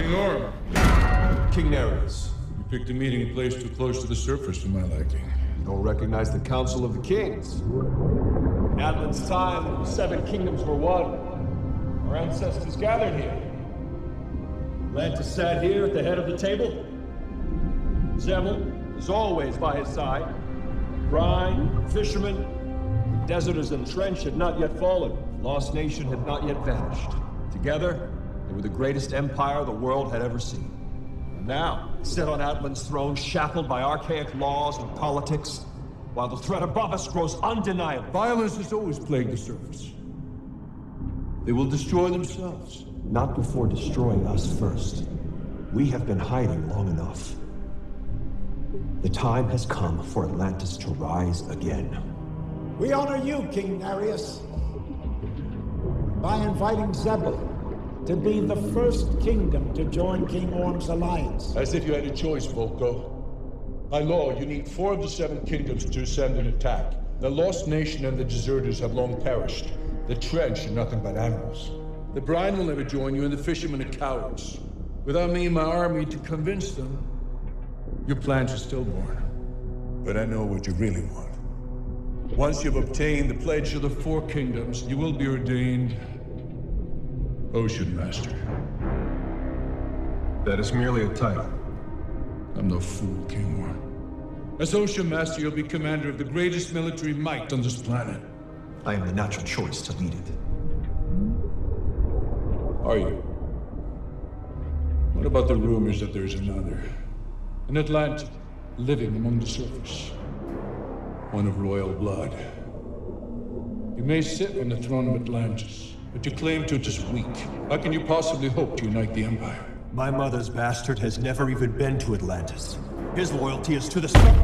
King Orm. King Nereus. You picked a meeting place too close to the surface for my liking. Don't recognize the Council of the Kings. In Atlan's time, 7 kingdoms were one. Our ancestors gathered here. Atlantis sat here at the head of the table. Zebul is always by his side. Brine, fishermen, the deserters entrenched had not yet fallen. The lost nation had not yet vanished. Together, they were the greatest empire the world had ever seen. And now, sit on Atlan's throne, shackled by archaic laws and politics, while the threat above us grows undeniable. Violence has always plagued the surface. They will destroy themselves. Not before destroying us first. We have been hiding long enough. The time has come for Atlantis to rise again. We honor you, King Nereus, by inviting Zebul to be the first kingdom to join King Orm's alliance. As if you had a choice, Volko. By law, you need 4 of the 7 kingdoms to send an attack. The lost nation and the deserters have long perished. The trench are nothing but animals. The brine will never join you, and the fishermen are cowards. Without me and my army to convince them, your plans are stillborn. But I know what you really want. Once you've obtained the pledge of the 4 kingdoms, you will be ordained Ocean Master. That is merely a title. I'm no fool, King Orm. As Ocean Master, you'll be commander of the greatest military might on this planet. I am the natural choice to lead it. Are you? What about the rumors that there's another? An Atlantean living among the surface. One of royal blood. You may sit on the throne of Atlantis, but your claim to it is weak. How can you possibly hope to unite the Empire? My mother's bastard has never even been to Atlantis. His loyalty is to the sun.